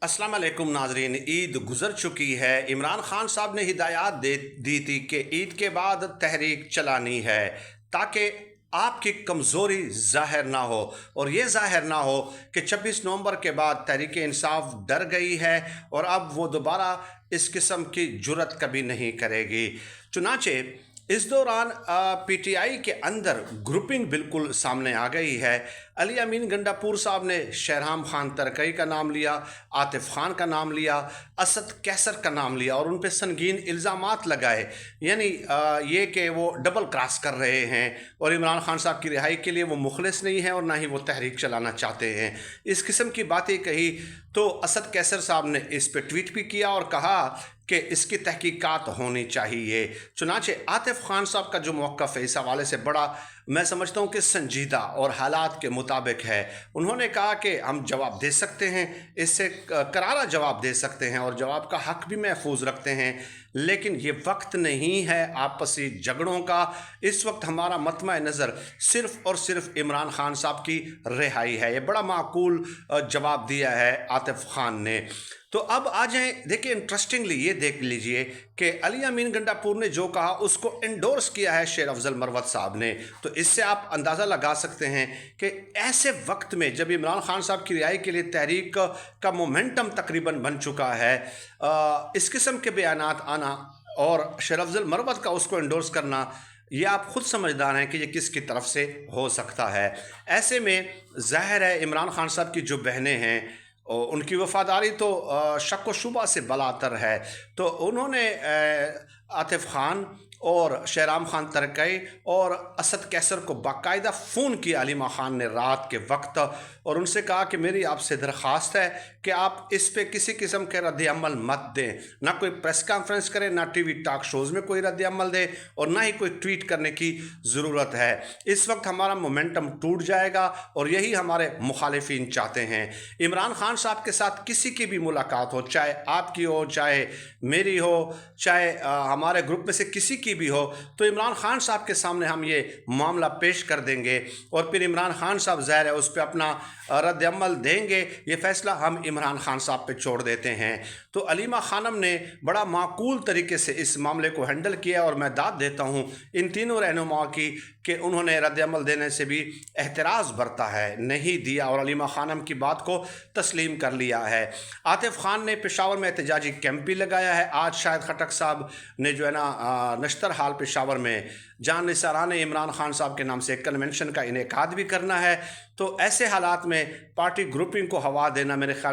अस्सलाम वालेकुम नाजरीन। ईद गुज़र चुकी है। इमरान खान साहब ने हिदायत दी थी कि ईद के बाद तहरीक चलानी है ताकि आपकी कमज़ोरी ज़ाहिर ना हो, और ये ज़ाहिर ना हो कि 26 नवंबर के बाद तहरीक इंसाफ डर गई है और अब वो दोबारा इस किस्म की जुर्रत कभी नहीं करेगी। चुनाचे इस दौरान पीटीआई के अंदर ग्रुपिंग बिल्कुल सामने आ गई है। अली अमीन गंडापुर साहब ने शहराम खान तरकई का नाम लिया, आतिफ खान का नाम लिया, असद कैसर का नाम लिया और उन पर संगीन इल्ज़ामात लगाए, यानी ये कि वो डबल क्रॉस कर रहे हैं और इमरान खान साहब की रिहाई के लिए वो मुखलिस नहीं है और ना ही वो तहरीक चलाना चाहते हैं। इस किस्म की बातें कही तो असद कैसर साहब ने इस पर ट्वीट भी किया और कहा कि इसकी तहकीकात होनी चाहिए। चुनाचे आतिफ खान साहब का जो मौक़िफ़ है इस हवाले से बड़ा, मैं समझता हूँ कि संजीदा और हालात के मुताबिक है। उन्होंने कहा कि हम जवाब दे सकते हैं, इससे करारा जवाब दे सकते हैं और जवाब का हक़ भी महफूज रखते हैं, लेकिन ये वक्त नहीं है आपसी झगड़ों का। इस वक्त हमारा मतमा नज़र सिर्फ़ और सिर्फ इमरान खान साहब की रिहाई है। ये बड़ा माकूल जवाब दिया है आतिफ खान ने। तो अब आ जाएं, देखिए इंटरेस्टिंगली ये देख लीजिए कि अली अमीन गंडापुर ने जो कहा उसको एंडोर्स किया है शेर अफजल मरवत साहब ने। तो इससे आप अंदाज़ा लगा सकते हैं कि ऐसे वक्त में जब इमरान खान साहब की रिहाई के लिए तहरीक का मोमेंटम तकरीबन बन चुका है, इस किस्म के बयानात आना और शेर अफजल मरवत का उसको एंडोर्स करना, ये आप खुद समझदार हैं कि ये किसकी तरफ से हो सकता है। ऐसे में ज़ाहिर है इमरान खान साहब की जो बहनें हैं और उनकी वफ़ादारी तो शक व शुबा से बलातर है। तो उन्होंने आतिफ खान और शहराम खान तरकई और असद कैसर को बाकायदा फ़ोन किया अलीमा ख़ान ने रात के वक्त, और उनसे कहा कि मेरी आपसे दरख्वास्त है कि आप इस पे किसी किस्म के रद्द अमल मत दें, ना कोई प्रेस कॉन्फ्रेंस करें, ना टीवी टॉक शोज़ में कोई रद्द अमल दें और ना ही कोई ट्वीट करने की ज़रूरत है। इस वक्त हमारा मोमेंटम टूट जाएगा और यही हमारे मुखालिफिन चाहते हैं। इमरान खान साहब के साथ किसी की भी मुलाकात हो, चाहे आपकी हो, चाहे मेरी हो, चाहे हमारे ग्रुप में से किसी की भी हो, तो इमरान खान साहब के सामने हम ये मामला पेश कर देंगे और फिर इमरान खान साहब ज़ाहिर है उस पर अपना रद्द अमल देंगे। ये फ़ैसला हम इमरान खान साहब पे छोड़ देते हैं। तो अलीमा खानम ने बड़ा माकूल तरीके से इस मामले को हैंडल किया और मैं दाद देता हूँ इन तीनों रहनुमा की कि उन्होंने रद्द अमल देने से भी एहतराज़ बरता है, नहीं दिया और अलीमा खानम की बात को तस्लीम कर लिया है। आतिफ खान ने पेशावर में एहतजाजी कैंप भी लगाया है। आज शायद खटक साहब ने जो है ना नश्तर हाल पेशावर में जान निसारान इमरान खान साहब के नाम से एक कन्वेंशन का इनेकाद भी करना है। तो ऐसे हालात में पार्टी ग्रुपिंग को हवा देना मेरे ख्याल